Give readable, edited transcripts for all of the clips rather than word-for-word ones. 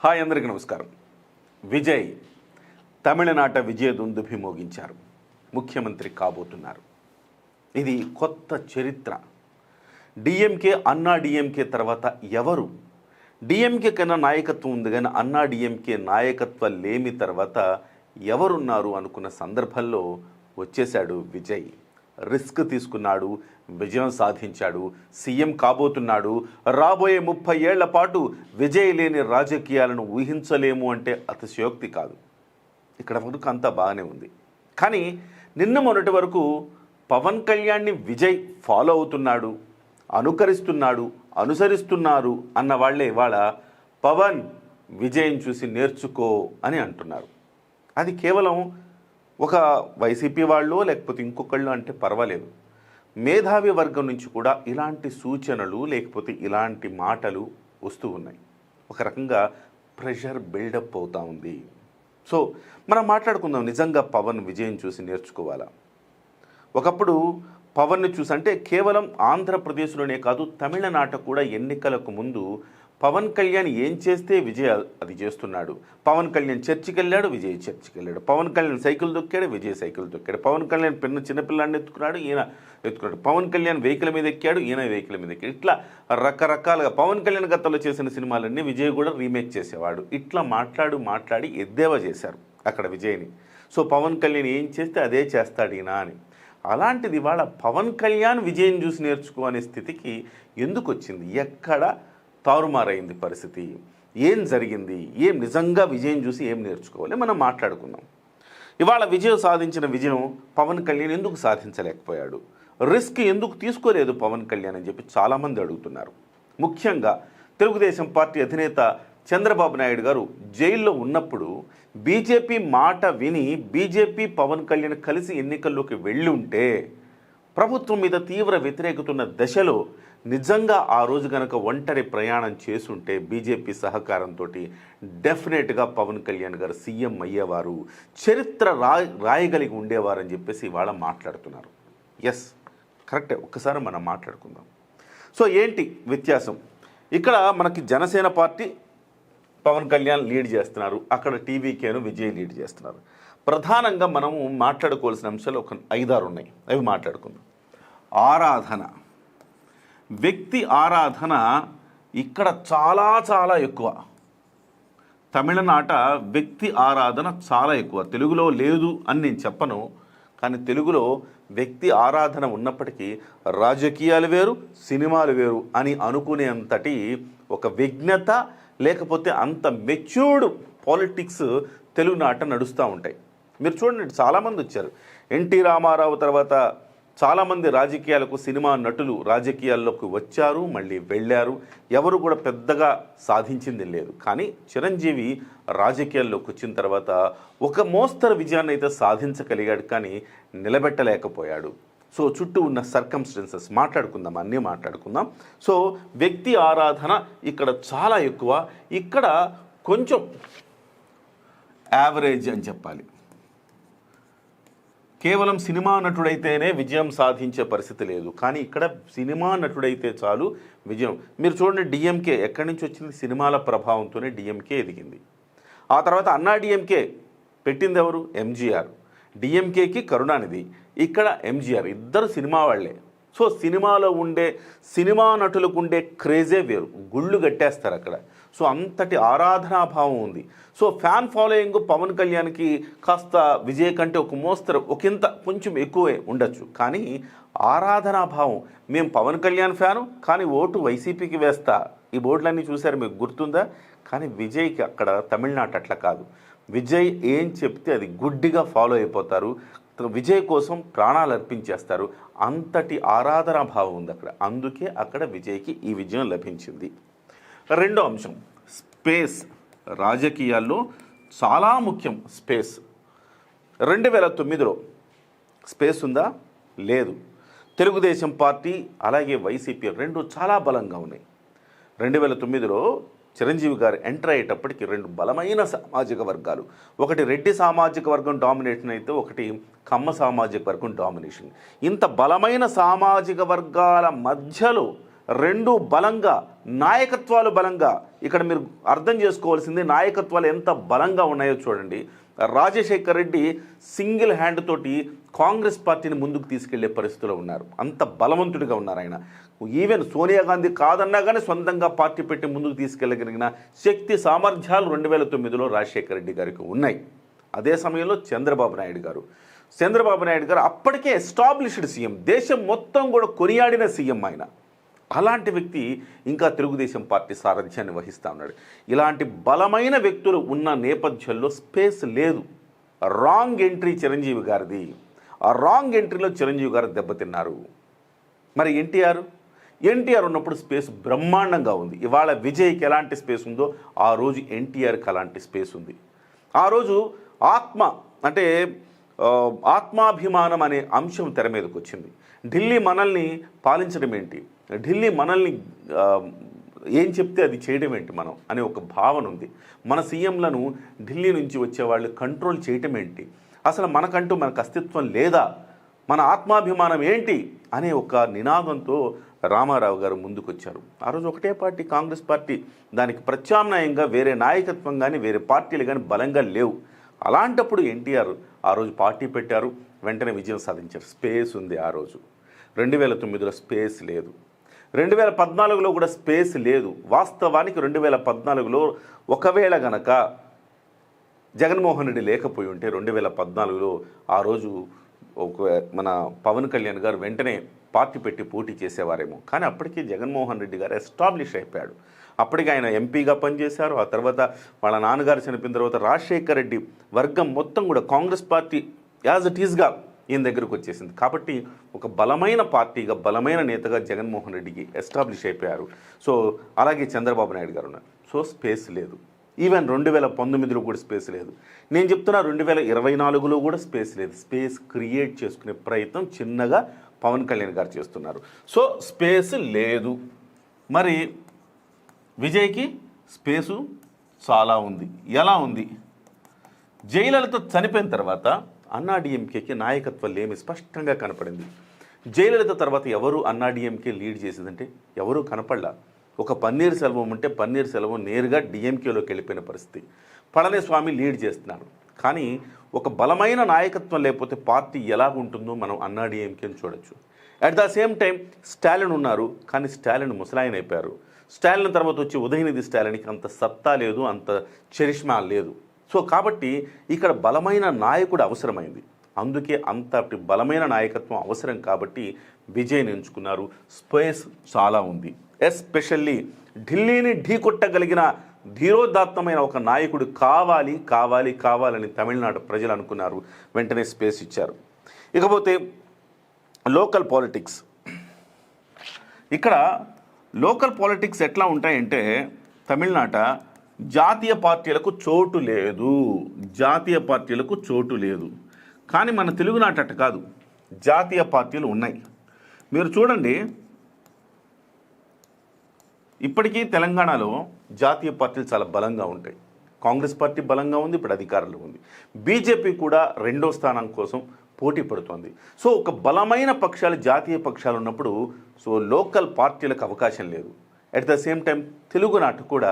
Hi అందరికీ నమస్కారం. విజయ్ తమిళనాట విజయ దుందుభి మోగించారు. ముఖ్యమంత్రి కాబోతున్నారు. ఇది కొత్త చరిత్ర. డిఎంకే అన్నా డిఎంకే తర్వాత ఎవరు? డిఎంకే కన్నా నాయకత్వం ఉంది కానీ అన్నా డిఎంకే నాయకత్వం లేమి తర్వాత ఎవరున్నారు అనుకున్న సందర్భంలో వచ్చేశాడు విజయ్. రిస్క్ తీసుకున్నాడు, విజయం సాధించాడు, సీఎం కాబోతున్నాడు. రాబోయే 30 ఏళ్ల పాటు విజయ్ లేని రాజకీయాలను ఊహించలేము అంటే అతిశయోక్తి కాదు. ఇక్కడ వరకు అంతా బాగానే ఉంది. కానీ నిన్న మొన్నటి వరకు పవన్ కళ్యాణ్ని విజయ్ ఫాలో అవుతున్నాడు, అనుకరిస్తున్నాడు, అనుసరిస్తున్నారు అన్న వాళ్ళే ఇవాళ పవన్ విజయ్ని చూసి నేర్చుకో అని అంటున్నారు. అది కేవలం ఒక వైసీపీ వాళ్ళు లేకపోతే ఇంకొకళ్ళు అంటే పర్వాలేదు. మేధావి వర్గం నుంచి కూడా ఇలాంటి సూచనలు లేకపోతే ఇలాంటి మాటలు వస్తూ ఉన్నాయి. ఒక రకంగా ప్రెషర్ బిల్డప్ అవుతూ ఉంది. సో మనం మాట్లాడుకుందాం, నిజంగా పవన్ విజయం చూసి నేర్చుకోవాలా? ఒకప్పుడు పవన్ని చూసి అంటే కేవలం ఆంధ్రప్రదేశ్లోనే కాదు తమిళనాట కూడా ఎన్నికలకు ముందు పవన్ కళ్యాణ్ ఏం చేస్తే విజయ్ అది చేస్తున్నాడు. పవన్ కళ్యాణ్ చర్చికి వెళ్ళాడు, విజయ్ చర్చికి వెళ్ళాడు. పవన్ కళ్యాణ్ సైకిల్ దొక్కాడు, విజయ్ సైకిల్ దొక్కాడు. పవన్ కళ్యాణ్ చిన్నపిల్లాడిని ఎత్తుకున్నాడు, ఈయన ఎత్తుకున్నాడు. పవన్ కళ్యాణ్ వెహికల్ మీద ఎక్కాడు, ఈయన వెహికల్ మీద ఎక్కాడు. ఇట్లా రకరకాలుగా పవన్ కళ్యాణ్ గతంలో చేసిన సినిమాలన్నీ విజయ్ కూడా రీమేక్ చేసేవాడు. ఇట్లా మాట్లాడి ఎద్దేవా చేశారు అక్కడ విజయ్ని. సో పవన్ కళ్యాణ్ ఏం చేస్తే అదే చేస్తాడు ఈయన అని. అలాంటిది ఇవాళ పవన్ కళ్యాణ్ విజయ్ని చూసి నేర్చుకో అనే స్థితికి ఎందుకు వచ్చింది? ఎక్కడ తారుమారైంది పరిస్థితి? ఏం జరిగింది? ఏం నిజంగా విజయం చూసి ఏం నేర్చుకోవాలి మనం మాట్లాడుకుందాం. ఇవాళ విజయం సాధించిన విజయం పవన్ కళ్యాణ్ ఎందుకు సాధించలేకపోయాడు? రిస్క్ ఎందుకు తీసుకోలేదు పవన్ కళ్యాణ్ అని చెప్పి చాలామంది అడుగుతున్నారు. ముఖ్యంగా తెలుగుదేశం పార్టీ అధినేత చంద్రబాబు నాయుడు గారు జైల్లో ఉన్నప్పుడు బీజేపీ మాట విని బీజేపీ పవన్ కళ్యాణ్ కలిసి ఎన్నికల్లోకి వెళ్ళి ఉంటే ప్రభుత్వం మీద తీవ్ర వ్యతిరేకత ఉన్న దశలో నిజంగా ఆ రోజు కనుక ఒంటరి ప్రయాణం చేసుంటే బీజేపీ సహకారంతో డెఫినెట్గా పవన్ కళ్యాణ్ గారు సీఎం అయ్యేవారు, చరిత్ర రాయగలిగి ఉండేవారని చెప్పేసి ఇవాళ మాట్లాడుతున్నారు. ఎస్, కరెక్టే. ఒక్కసారి మనం మాట్లాడుకుందాం. సో ఏంటి వ్యత్యాసం? ఇక్కడ మనకి జనసేన పార్టీ పవన్ కళ్యాణ్ లీడ్ చేస్తున్నారు, అక్కడ టీవీకేను విజయ్ లీడ్ చేస్తున్నారు. ప్రధానంగా మనము మాట్లాడుకోవాల్సిన అంశాలు ఒక 5-6 ఉన్నాయి, అవి మాట్లాడుకుందాం. ఆరాధన, వ్యక్తి ఆరాధన ఇక్కడ చాలా ఎక్కువ. తమిళనాట వ్యక్తి ఆరాధన చాలా ఎక్కువ. తెలుగులో లేదు అని నేను చెప్పను, కానీ తెలుగులో వ్యక్తి ఆరాధన ఉన్నప్పటికీ రాజకీయాలు వేరు, సినిమాలు వేరు అని అనుకునేంతటి ఒక విజ్ఞత లేకపోతే అంత మెచ్యూర్డ్ పాలిటిక్స్ తెలుగునాట నడుస్తూ ఉంటాయి. మీరు చూడండి, చాలామంది వచ్చారు. ఎన్టీ రామారావు తర్వాత చాలామంది రాజకీయాలకు సినిమా నటులు రాజకీయాల్లోకి వచ్చారు, మళ్ళీ వెళ్ళారు. ఎవరు కూడా పెద్దగా సాధించింది లేదు. కానీ చిరంజీవి రాజకీయాల్లోకి వచ్చిన తర్వాత ఒక మోస్తరు విజయాన్ని అయితే సాధించగలిగాడు, కానీ నిలబెట్టలేకపోయాడు. సో చుట్టూ ఉన్న సర్కమ్స్టెన్సెస్ మాట్లాడుకుందాం, అన్నీ మాట్లాడుకుందాం. సో వ్యక్తి ఆరాధన ఇక్కడ చాలా ఎక్కువ. ఇక్కడ కొంచెం యావరేజ్ అని చెప్పాలి. కేవలం సినిమా నటుడైతేనే విజయం సాధించే పరిస్థితి లేదు, కానీ ఇక్కడ సినిమా నటుడైతే చాలు విజయం. మీరు చూడండి, డిఎంకే ఎక్కడి నుంచి వచ్చింది? సినిమాల ప్రభావంతోనే డిఎంకే ఎదిగింది. ఆ తర్వాత అన్నా డిఎంకే పెట్టింది ఎవరు? ఎంజీఆర్. డిఎంకేకి కరుణానిధి, ఇక్కడ ఎంజీఆర్. ఇద్దరు సినిమా వాళ్లే. సో సినిమాలో ఉండే సినిమా నటులకు ఉండే క్రేజే వేరు, గుళ్ళు కట్టేస్తారు అక్కడ. సో అంతటి ఆరాధనాభావం ఉంది. సో ఫ్యాన్ ఫాలోయింగ్ పవన్ కళ్యాణ్కి కాస్త విజయ్ కంటే ఒక మోస్తరు ఒకంత కొంచెం ఎక్కువే ఉండొచ్చు, కానీ ఆరాధనాభావం, మేము పవన్ కళ్యాణ్ ఫ్యాను కానీ ఓటు వైసీపీకి వేస్తా, ఈ బోర్డులన్నీ చూశారు, మీకు గుర్తుందా? కానీ విజయ్కి అక్కడ తమిళనాట అట్లా కాదు. విజయ్ ఏం చెప్తే అది గుడ్డిగా ఫాలో అయిపోతారు, విజయ్ కోసం ప్రాణాలు అర్పించేస్తారు. అంతటి ఆరాధనాభావం ఉంది అక్కడ. అందుకే అక్కడ విజయ్కి ఈ విజయం లభించింది. రెండో అంశం స్పేస్. రాజకీయాల్లో చాలా ముఖ్యం స్పేస్. 2009లో స్పేస్ ఉందా? లేదు. తెలుగుదేశం పార్టీ అలాగే వైసీపీ రెండు చాలా బలంగా ఉన్నాయి. 2009లో చిరంజీవి గారు ఎంటర్ అయ్యేటప్పటికి 2 బలమైన సామాజిక వర్గాలు, ఒకటి రెడ్డి సామాజిక వర్గం డామినేషన్ అయితే ఒకటి కమ్మ సామాజిక వర్గం డామినేషన్. ఇంత బలమైన సామాజిక వర్గాల మధ్యలో రెండు బలంగా, నాయకత్వాలు బలంగా, ఇక్కడ మీరు అర్థం చేసుకోవాల్సింది నాయకత్వాలు ఎంత బలంగా ఉన్నాయో చూడండి. రాజశేఖర్ రెడ్డి సింగిల్ హ్యాండ్ తోటి కాంగ్రెస్ పార్టీని ముందుకు తీసుకెళ్లే పరిస్థితిలో ఉన్నారు. అంత బలవంతుడిగా ఉన్నారు ఆయన. ఈవెన్ సోనియా గాంధీ కాదన్నా కానీ సొంతంగా పార్టీ పెట్టి ముందుకు తీసుకెళ్లగలిగిన శక్తి సామర్థ్యాలు 2009లో రాజశేఖర్ రెడ్డి గారికి ఉన్నాయి. అదే సమయంలో చంద్రబాబు నాయుడు గారు అప్పటికే ఎస్టాబ్లిష్డ్ సీఎం, దేశం మొత్తం కూడా కొనియాడిన సీఎం ఆయన. అలాంటి వ్యక్తి ఇంకా తెలుగుదేశం పార్టీ సారథ్యాన్ని వహిస్తూ ఉన్నాడు. ఇలాంటి బలమైన వ్యక్తులు ఉన్న నేపథ్యంలో స్పేస్ లేదు. రాంగ్ ఎంట్రీ చిరంజీవి గారిది. ఆ రాంగ్ ఎంట్రీలో చిరంజీవి గారు దెబ్బతిన్నారు. మరి ఎన్టీఆర్ ఉన్నప్పుడు స్పేస్ బ్రహ్మాండంగా ఉంది. ఇవాళ విజయ్కి ఎలాంటి స్పేస్ ఉందో ఆ రోజు ఎన్టీఆర్కి అలాంటి స్పేస్ ఉంది. ఆ రోజు ఆత్మాభిమానం అనే అంశం తెర మీదకి వచ్చింది. ఢిల్లీ మనల్ని పాలించడం ఏంటి, ఢిల్లీ మనల్ని ఏం చెప్తే అది చేయడం ఏంటి మనం అనే ఒక భావన ఉంది. మన సీఎంలను ఢిల్లీ నుంచి వచ్చేవాళ్ళు కంట్రోల్ చేయటం ఏంటి, అసలు మనకంటూ మనకు అస్తిత్వం లేదా, మన ఆత్మాభిమానం ఏంటి అనే ఒక నినాదంతో రామారావు గారు ముందుకొచ్చారు. ఆ రోజు ఒకటే పార్టీ కాంగ్రెస్ పార్టీ, దానికి ప్రత్యామ్నాయంగా వేరే నాయకత్వం కానీ వేరే పార్టీలు కానీ బలంగా లేవు. అలాంటప్పుడు ఎన్టీఆర్ ఆ రోజు పార్టీ పెట్టారు, వెంటనే విజయం సాధించారు. స్పేస్ ఉంది. ఆ రోజు 2009లో స్పేస్ లేదు, 2014లో కూడా స్పేస్ లేదు. వాస్తవానికి 2014లో ఒకవేళ గనక జగన్మోహన్ రెడ్డి లేకపోయి ఉంటే 2014లో ఆ రోజు మన పవన్ కళ్యాణ్ గారు వెంటనే పార్టీ పెట్టి పోటీ చేసేవారేమో. కానీ అప్పటికీ జగన్మోహన్ రెడ్డి గారు ఎస్టాబ్లిష్ అయిపోయాడు. అప్పటికి ఆయన ఎంపీగా పనిచేశారు. ఆ తర్వాత వాళ్ళ నాన్నగారు చనిపోయిన తర్వాత రాజశేఖర్ రెడ్డి వర్గం మొత్తం కూడా కాంగ్రెస్ పార్టీ యాజ్ ఇట్ ఈస్గా ఈయన దగ్గరకు వచ్చేసింది. కాబట్టి ఒక బలమైన పార్టీగా, బలమైన నేతగా జగన్మోహన్ రెడ్డికి ఎస్టాబ్లిష్ అయిపోయారు. సో అలాగే చంద్రబాబు నాయుడు గారు ఉన్నారు. సో స్పేస్ లేదు. ఈవెన్ 2019లో కూడా స్పేస్ లేదు. నేను చెప్తున్నా 2024లో కూడా స్పేస్ లేదు. స్పేస్ క్రియేట్ చేసుకునే ప్రయత్నం చిన్నగా పవన్ కళ్యాణ్ గారు చేస్తున్నారు. సో స్పేస్ లేదు. మరి విజయ్కి స్పేసు చాలా ఉంది. ఎలా ఉంది? జయలలిత చనిపోయిన తర్వాత అన్నాడీఎంకేకి నాయకత్వం లేమి స్పష్టంగా కనపడింది. జయలలిత తర్వాత ఎవరు అన్నాడీఎంకే లీడ్ చేసిందంటే ఎవరూ కనపడలా. ఒక పన్నీర్ సెల్వం ఉంటే పన్నీర్ సెల్వం నేరుగా డిఎంకేలోకి వెళ్ళిపోయిన పరిస్థితి. పళనిస్వామి లీడ్ చేస్తున్నారు. కానీ ఒక బలమైన నాయకత్వం లేకపోతే పార్టీ ఎలాగుంటుందో మనం అన్నాడీఎంకేని చూడొచ్చు. At the same time Stalin ఉన్నారు, కానీ స్టాలిన్ ముసలాయన అయిపోయారు. స్టాలిన్ తర్వాత వచ్చి ఉదయనిధి స్టాలిన్కి అంత సత్తా లేదు, అంత చరిష్మా లేదు. సో కాబట్టి ఇక్కడ బలమైన నాయకుడు అవసరమైంది. అందుకే అంతటి బలమైన నాయకత్వం అవసరం కాబట్టి విజయ్ని ఎంచుకున్నారు. స్పేస్ చాలా ఉంది. ఎస్పెషల్లీ ఢిల్లీని ఢీకొట్టగలిగిన ధీరోదాత్తమైన ఒక నాయకుడు కావాలని తమిళనాడు ప్రజలు అనుకున్నారు. వెంటనే స్పేస్ ఇచ్చారు. ఇకపోతే లోకల్ పాలిటిక్స్. ఇక్కడ లోకల్ పాలిటిక్స్ ఎట్లా ఉంటాయంటే తమిళనాట జాతీయ పార్టీలకు చోటు లేదు. కానీ మన తెలుగునాట అట్ట కాదు, జాతీయ పార్టీలు ఉన్నాయి. మీరు చూడండి, ఇప్పటికీ తెలంగాణలో జాతీయ పార్టీలు చాలా బలంగా ఉంటాయి. కాంగ్రెస్ పార్టీ బలంగా ఉంది, ఇప్పుడు అధికారంలో ఉంది. బీజేపీ కూడా 2వ స్థానం కోసం పోటీ పడుతోంది. సో ఒక బలమైన పక్షాలు, జాతీయ పక్షాలు ఉన్నప్పుడు సో లోకల్ పార్టీలకు అవకాశం లేదు. అట్ ద సేమ్ టైం తెలుగునాట కూడా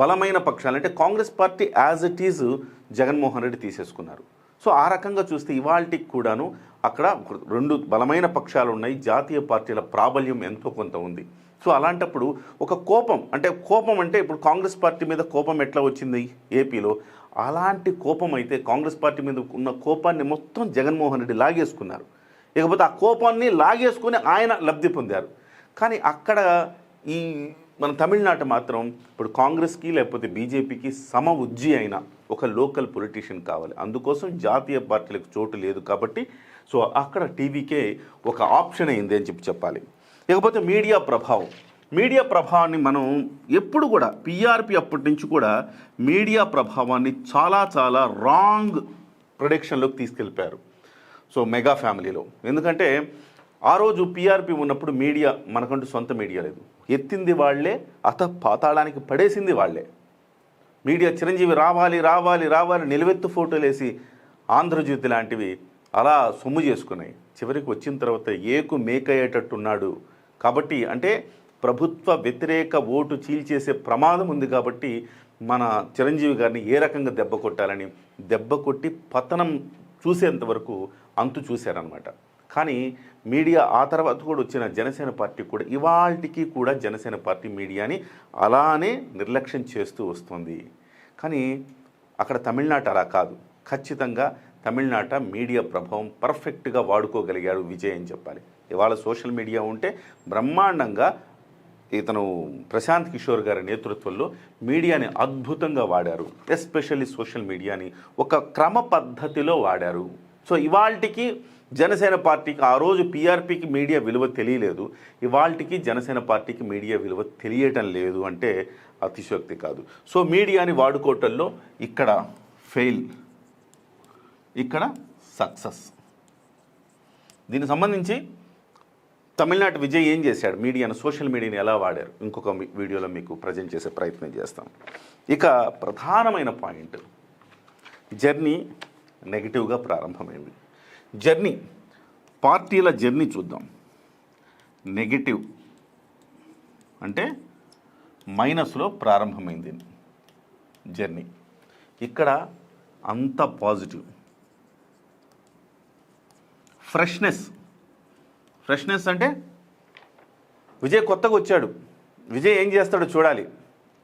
బలమైన పక్షాలు అంటే Congress party as it is Jaganmohan Reddy తీసేసుకున్నారు. సో ఆ రకంగా చూస్తే ఇవాళకి కూడాను అక్కడ 2 బలమైన పక్షాలు ఉన్నాయి. జాతీయ పార్టీల ప్రాబల్యం ఎంతో కొంత ఉంది. సో అలాంటప్పుడు ఒక కోపం అంటే ఇప్పుడు కాంగ్రెస్ పార్టీ మీద కోపం ఎట్లా వచ్చింది ఏపీలో, అలాంటి కోపం అయితే కాంగ్రెస్ పార్టీ మీద ఉన్న కోపాన్ని మొత్తం జగన్మోహన్ రెడ్డి లాగేసుకున్నారు. ఇకపోతే ఆ కోపాన్ని లాగేసుకుని ఆయన లబ్ధి పొందారు. కానీ అక్కడ ఈ మన తమిళనాట మాత్రం ఇప్పుడు కాంగ్రెస్కి లేకపోతే బీజేపీకి సమ ఉజ్జి అయిన ఒక లోకల్ పొలిటీషియన్ కావాలి. అందుకోసం జాతీయ పార్టీలకు చోటు లేదు కాబట్టి సో అక్కడ టీవీకే ఒక ఆప్షన్ అయింది అని చెప్పాలి. ఇకపోతే మీడియా ప్రభావాన్ని మనం ఎప్పుడు కూడా పీఆర్పీ అప్పటి నుంచి కూడా మీడియా ప్రభావాన్ని చాలా రాంగ్ ప్రొడిక్షన్లోకి తీసుకెళ్ళిపోయారు. సో మెగా ఫ్యామిలీలో ఎందుకంటే ఆ రోజు పీఆర్పీ ఉన్నప్పుడు మీడియా మనకంటూ సొంత మీడియా లేదు. ఎత్తింది వాళ్లే, పాతాళానికి పడేసింది వాళ్లే. మీడియా చిరంజీవి రావాలి నిలువెత్తు ఫోటోలు వేసి ఆంధ్రజ్యోతి లాంటివి అలా సొమ్ము చేసుకున్నాయి. చివరికి వచ్చిన తర్వాత ఏకు మేకయ్యేటట్టున్నాడు. కాబట్టి అంటే ప్రభుత్వ వ్యతిరేక ఓటు చీల్చేసే ప్రమాదం ఉంది కాబట్టి మన చిరంజీవి గారిని ఏ రకంగా దెబ్బ కొట్టాలని దెబ్బ కొట్టి పతనం చూసేంత వరకు అంతు చూశారనమాట. కానీ మీడియా ఆ తర్వాత కూడా వచ్చిన జనసేన పార్టీ కూడా ఇవాళకి కూడా జనసేన పార్టీ మీడియాని అలానే నిర్లక్ష్యం చేస్తూ వస్తుంది. కానీ అక్కడ తమిళనాట అలా కాదు. ఖచ్చితంగా తమిళనాట మీడియా ప్రభావం పర్ఫెక్ట్గా వాడుకోగలిగాడు విజయ్ అని చెప్పాలి. ఇవాళ సోషల్ మీడియా ఉంటే బ్రహ్మాండంగా ఇతను ప్రశాంత్ కిషోర్ గారి నేతృత్వంలో మీడియాని అద్భుతంగా వాడారు. ఎస్పెషల్లీ సోషల్ మీడియాని ఒక క్రమ పద్ధతిలో వాడారు. సో ఇవాళకి జనసేన పార్టీకి ఆ రోజు పీఆర్పీకి మీడియా విలువ తెలియలేదు, ఇవాళకి జనసేన పార్టీకి మీడియా విలువ తెలియటం లేదు అంటే అతిశయోక్తి కాదు. సో మీడియాని వాడుకోవటంలో ఇక్కడ ఫెయిల్, ఇక్కడ సక్సెస్. దీనికి సంబంధించి తమిళనాడు విజయ్ ఏం చేశాడు, మీడియాను సోషల్ మీడియాని ఎలా వాడారు ఇంకొక వీడియోలో మీకు ప్రజెంట్ చేసే ప్రయత్నం చేస్తాం. ఇక ప్రధానమైన పాయింట్, జర్నీ నెగిటివ్గా ప్రారంభమైంది. జర్నీ, పార్టీల జర్నీ చూద్దాం. నెగిటివ్ అంటే మైనస్లో ప్రారంభమైంది జర్నీ. ఇక్కడ అంత పాజిటివ్. ఫ్రెష్నెస్ అంటే విజయ్ కొత్తగా వచ్చాడు, విజయ్ ఏం చేస్తాడో చూడాలి.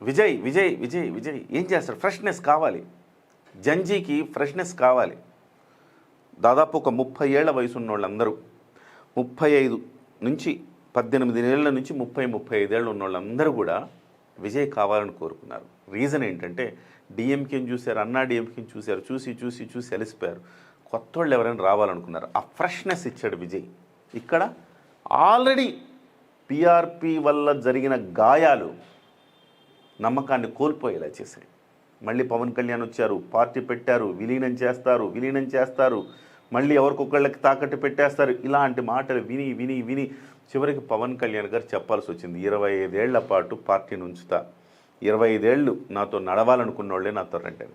విజయ్ విజయ్ విజయ్ విజయ్ ఏం చేస్తాడు, ఫ్రెష్నెస్ కావాలి. జంజీకి ఫ్రెష్నెస్ కావాలి. దాదాపు ఒక 30 ఏళ్ల వయసు ఉన్న వాళ్ళందరూ 35 నుంచి 18 ఏళ్ళ నుంచి 30-35 ఏళ్ళు ఉన్న వాళ్ళందరూ కూడా విజయ్ కావాలని కోరుకున్నారు. రీజన్ ఏంటంటే డిఎంకేని చూశారు, అన్నా డిఎంకేని చూశారు, చూసి అలసిపోయారు. కొత్త వాళ్ళు ఎవరైనా రావాలనుకున్నారు. ఆ ఫ్రెష్నెస్ ఇచ్చాడు విజయ్. ఇక్కడ ఆల్రెడీ పీఆర్పీ వల్ల జరిగిన గాయాలు నమ్మకాన్ని కోల్పోయేలా చేశాయి. మళ్ళీ పవన్ కళ్యాణ్ వచ్చారు, పార్టీ పెట్టారు, విలీనం చేస్తారు, మళ్ళీ ఎవరికొకళ్ళకి తాకట్టు పెట్టేస్తారు. ఇలాంటి మాటలు విని విని విని చివరికి పవన్ కళ్యాణ్ గారు చెప్పాల్సి వచ్చింది, 25 ఏళ్ల పాటు పార్టీని ఉంచుతా, 25 ఏళ్ళు నాతో నడవాలనుకున్న వాళ్ళే నాతో రండి.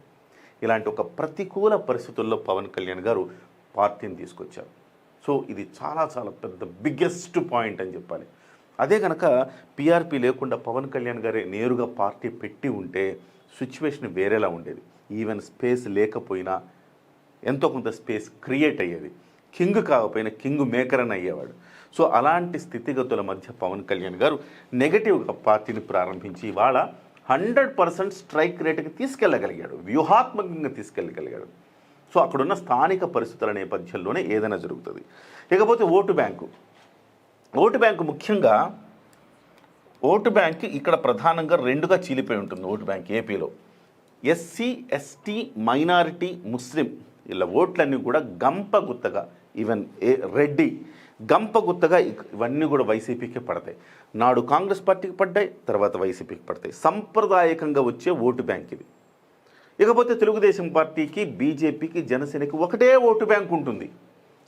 ఇలాంటి ఒక ప్రతికూల పరిస్థితుల్లో పవన్ కళ్యాణ్ గారు పార్టీని తీసుకొచ్చారు. సో ఇది చాలా చాలా పెద్ద బిగ్గెస్ట్ పాయింట్ అని చెప్పాలి. అదే కనుక పీఆర్పీ లేకుండా పవన్ కళ్యాణ్ గారే నేరుగా పార్టీ పెట్టి ఉంటే సిచ్యువేషన్ వేరేలా ఉండేది. ఈవెన్ స్పేస్ లేకపోయినా ఎంతో కొంత స్పేస్ క్రియేట్ అయ్యేది. కింగ్ కాకపోయినా కింగ్ మేకర్ అని అయ్యేవాడు. సో అలాంటి స్థితిగతుల మధ్య పవన్ కళ్యాణ్ గారు నెగటివ్గా పార్టీని ప్రారంభించి ఇవాళ 100% స్ట్రైక్ రేటుకి తీసుకెళ్ళగలిగాడు, వ్యూహాత్మకంగా తీసుకెళ్ళగలిగాడు. సో అక్కడున్న స్థానిక పరిస్థితుల నేపథ్యంలోనే ఏదైనా జరుగుతుంది. ఇకపోతే ఓటు బ్యాంకు ముఖ్యంగా ఓటు బ్యాంక్ ఇక్కడ ప్రధానంగా రెండుగా చీలిపోయి ఉంటుంది. ఓటు బ్యాంక్ ఏపీలో ఎస్సీ, ఎస్టీ, మైనారిటీ, ముస్లిం ఇలా ఓట్లన్నీ కూడా గంపగుత్తగా, ఈవెన్ రెడ్డి గంపగుత్తగా ఇవన్నీ కూడా వైసీపీకి పడతాయి. నాడు కాంగ్రెస్ పార్టీకి పడ్డాయి, తర్వాత వైసీపీకి పడతాయి. సంప్రదాయకంగా వచ్చే ఓటు బ్యాంక్ ఇది. ఇకపోతే తెలుగుదేశం పార్టీకి, బీజేపీకి, జనసేనకి ఒకటే ఓటు బ్యాంక్ ఉంటుంది.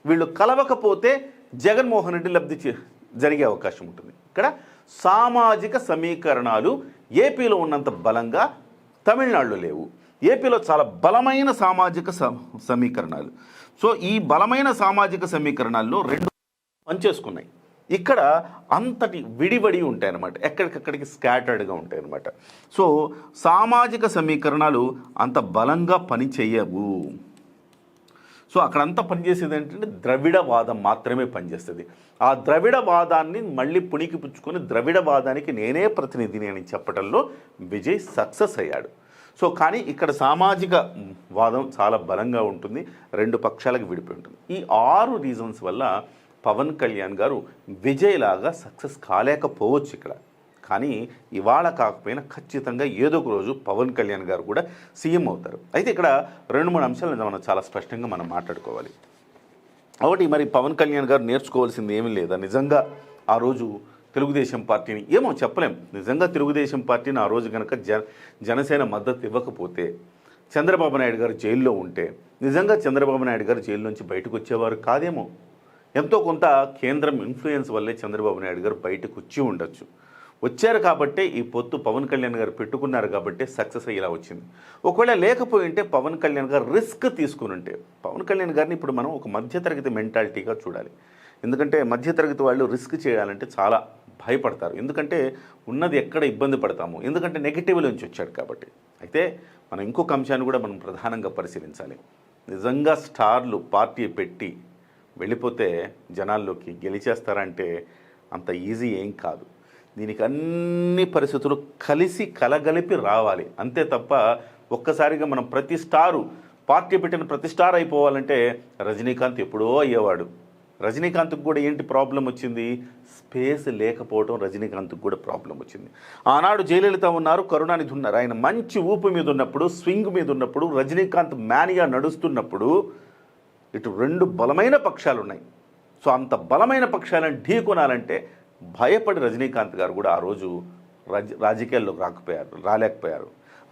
వీళ్ళు కలవకపోతే జగన్మోహన్ రెడ్డి లబ్ధి జరిగే అవకాశం ఉంటుంది. ఇక్కడ సామాజిక సమీకరణాలు ఏపీలో ఉన్నంత బలంగా తమిళనాడులో లేవు. ఏపీలో చాలా బలమైన సామాజిక సమీకరణాలు. సో ఈ బలమైన సామాజిక సమీకరణాల్లో రెండు పనిచేసుకున్నాయి. ఇక్కడ అంతటి విడివడి ఉంటాయన్నమాట, ఎక్కడికక్కడికి స్కాటర్డ్గా ఉంటాయన్నమాట. సో సామాజిక సమీకరణాలు అంత బలంగా పనిచేయవు. సో అక్కడంతా పనిచేసేది ఏంటంటే ద్రవిడవాదం మాత్రమే పనిచేస్తుంది. ఆ ద్రవిడవాదాన్ని మళ్ళీ పుణికి పుచ్చుకొని ద్రవిడవాదానికి నేనే ప్రతినిధిని అని చెప్పడంలో విజయ్ సక్సెస్ అయ్యాడు. సో కానీ ఇక్కడ సామాజిక వాదం చాలా బలంగా ఉంటుంది, రెండు పక్షాలకు విడిపోయి ఉంటుంది. ఈ 6 రీజన్స్ వల్ల పవన్ కళ్యాణ్ గారు విజయ్ లాగా సక్సెస్ కాలేకపోవచ్చు ఇక్కడ. కానీ ఇవాళ కాకపోయినా ఖచ్చితంగా ఏదో ఒక రోజు పవన్ కళ్యాణ్ గారు కూడా సీఎం అవుతారు. అయితే ఇక్కడ 2-3 అంశాలను మనం చాలా స్పష్టంగా మనం మాట్లాడుకోవాలి. ఒకటి, మరి పవన్ కళ్యాణ్ గారు నేర్చుకోవాల్సింది ఏమీ లేదా? నిజంగా ఆ రోజు తెలుగుదేశం పార్టీని ఏమో చెప్పలేం. నిజంగా తెలుగుదేశం పార్టీని ఆ రోజు కనుక జనసేన మద్దతు ఇవ్వకపోతే, చంద్రబాబు నాయుడు గారు జైల్లో ఉంటే నిజంగా చంద్రబాబు నాయుడు గారు జైలు నుంచి బయటకు వచ్చేవారు కాదేమో. ఎంతో కొంత కేంద్రం ఇన్ఫ్లుయెన్స్ వల్లే చంద్రబాబు నాయుడు గారు బయటకు వచ్చి ఉండొచ్చు. వచ్చారు కాబట్టే ఈ పొత్తు పవన్ కళ్యాణ్ గారు పెట్టుకున్నారు కాబట్టి సక్సెస్ అయ్యేలా వచ్చింది. ఒకవేళ లేకపోయి ఉంటే పవన్ కళ్యాణ్ గారు రిస్క్ తీసుకుని ఉంటే, పవన్ కళ్యాణ్ గారిని ఇప్పుడు మనం ఒక మధ్యతరగతి మెంటాలిటీగా చూడాలి. ఎందుకంటే మధ్యతరగతి వాళ్ళు రిస్క్ చేయాలంటే చాలా భయపడతారు. ఎందుకంటే ఉన్నది ఎక్కడ ఇబ్బంది పడతాము, ఎందుకంటే నెగిటివ్ నుంచి వచ్చాడు కాబట్టి. అయితే మనం ఇంకొక అంశాన్ని కూడా మనం ప్రధానంగా పరిశీలించాలి. నిజంగా స్టార్లు పార్టీ పెట్టి వెళ్ళిపోతే జనాల్లోకి గెలిచేస్తారంటే అంత ఈజీ ఏం కాదు. దీనికి అన్ని పరిస్థితులు కలిసి కలగలిపి రావాలి, అంతే తప్ప ఒక్కసారిగా మనం ప్రతి స్టారు పార్టీ పెట్టిన ప్రతి స్టార్ అయిపోవాలంటే రజనీకాంత్ ఎప్పుడో అయ్యేవాడు. రజనీకాంత్కి కూడా ఏంటి ప్రాబ్లం వచ్చింది? స్పేస్ లేకపోవడం రజనీకాంత్కి కూడా ప్రాబ్లం వచ్చింది. ఆనాడు జయలలిత ఉన్నారు, కరుణానిధి ఉన్నారు. ఆయన మంచి ఊపు మీద ఉన్నప్పుడు, స్వింగ్ మీద ఉన్నప్పుడు, రజనీకాంత్ మేనియా నడుస్తున్నప్పుడు ఇటు రెండు బలమైన పక్షాలు ఉన్నాయి. సో అంత బలమైన పక్షాలను ఢీకొనాలంటే భయపడి రజనీకాంత్ గారు కూడా ఆ రోజు రాజకీయాల్లోకి రాలేకపోయారు.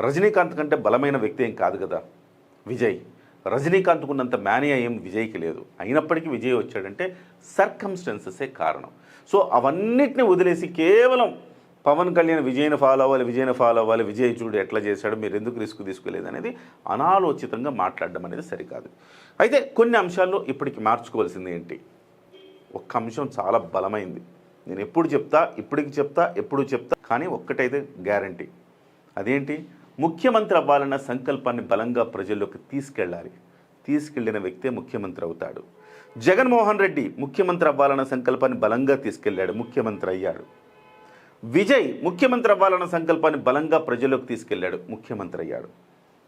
రజనీకాంత్ కంటే బలమైన వ్యక్తి ఏం కాదు కదా విజయ్. రజనీకాంత్కు ఉన్నంత మేనియా ఏం విజయ్కి లేదు. అయినప్పటికీ విజయ్ వచ్చాడంటే సర్కమ్స్టెన్సెసే కారణం. సో అవన్నిటిని వదిలేసి కేవలం పవన్ కళ్యాణ్ విజయ్ని ఫాలో అవ్వాలి, విజయ్ చూడు ఎట్లా చేశాడు, మీరు ఎందుకు రిస్క్ తీసుకోలేదు అనేది అనాలోచితంగా మాట్లాడడం అనేది సరికాదు. అయితే కొన్ని అంశాల్లో ఇప్పటికి మార్చుకోవాల్సింది ఏంటి? ఒక్క అంశం చాలా బలమైంది. నేను ఎప్పుడు చెప్తా కానీ ఒక్కటైతే గ్యారంటీ. అదేంటి? ముఖ్యమంత్రి అవ్వాలన్న సంకల్పాన్ని బలంగా ప్రజల్లోకి తీసుకెళ్లిన వ్యక్తే ముఖ్యమంత్రి అవుతాడు. జగన్మోహన్ రెడ్డి ముఖ్యమంత్రి అవ్వాలన్న సంకల్పాన్ని బలంగా తీసుకెళ్లాడు, ముఖ్యమంత్రి అయ్యాడు. విజయ్ ముఖ్యమంత్రి అవ్వాలన్న సంకల్పాన్ని బలంగా ప్రజల్లోకి తీసుకెళ్లాడు, ముఖ్యమంత్రి అయ్యాడు.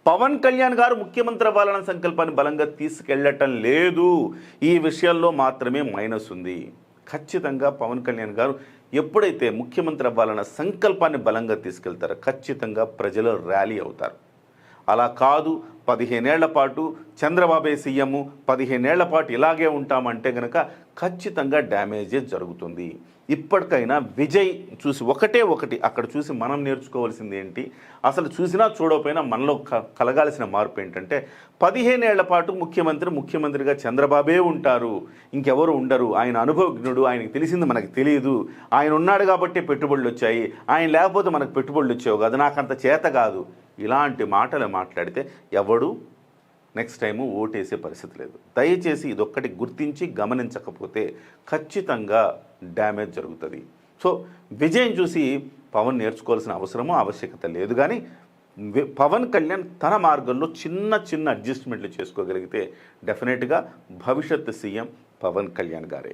పవన్ కళ్యాణ్ గారు ముఖ్యమంత్రి అవ్వాలన్న సంకల్పాన్ని బలంగా తీసుకెళ్లటం లేదు. ఈ విషయాల్లో మాత్రమే మైనస్ ఉంది. ఖచ్చితంగా పవన్ కళ్యాణ్ గారు ఎప్పుడైతే ముఖ్యమంత్రి అవ్వాలన్న సంకల్పాన్ని బలంగా తీసుకెళ్తారో ఖచ్చితంగా ప్రజలు ర్యాలీ అవుతారు. అలా కాదు 15 ఏళ్ల పాటు చంద్రబాబే సీఎం, 15 ఏళ్ల పాటు ఇలాగే ఉంటామంటే కనుక ఖచ్చితంగా డ్యామేజే జరుగుతుంది. ఇప్పటికైనా విజయ్ చూసి ఒకటి అక్కడ చూసి మనం నేర్చుకోవాల్సింది ఏంటి? అసలు చూసినా చూడకపోయినా మనలో కలగాల్సిన మార్పు ఏంటంటే 15 ఏళ్ల పాటు ముఖ్యమంత్రిగా చంద్రబాబే ఉంటారు, ఇంకెవరు ఉండరు. ఆయన అనుభవజ్ఞుడు, ఆయనకు తెలిసింది మనకు తెలియదు. ఆయన ఉన్నాడు కాబట్టి పెట్టుబడులు వచ్చాయి, ఆయన లేకపోతే మనకు పెట్టుబడులు వచ్చావు కదా, నాకు అంత చేత కాదు. ఇలాంటి మాటలు మాట్లాడితే ఎవడు నెక్స్ట్ టైము ఓటేసే పరిస్థితి లేదు. దయచేసి ఇదొక్కటి గుర్తించి గమనించకపోతే ఖచ్చితంగా డ్యామేజ్ జరుగుతుంది. సో విజయం చూసి పవన్ నేర్చుకోవాల్సిన అవసరమో ఆవశ్యకత లేదు. కానీ పవన్ కళ్యాణ్ తన మార్గంలో చిన్న అడ్జస్ట్మెంట్లు చేసుకోగలిగితే డెఫినెట్గా భవిష్యత్ సీఎం పవన్ కళ్యాణ్ గారే.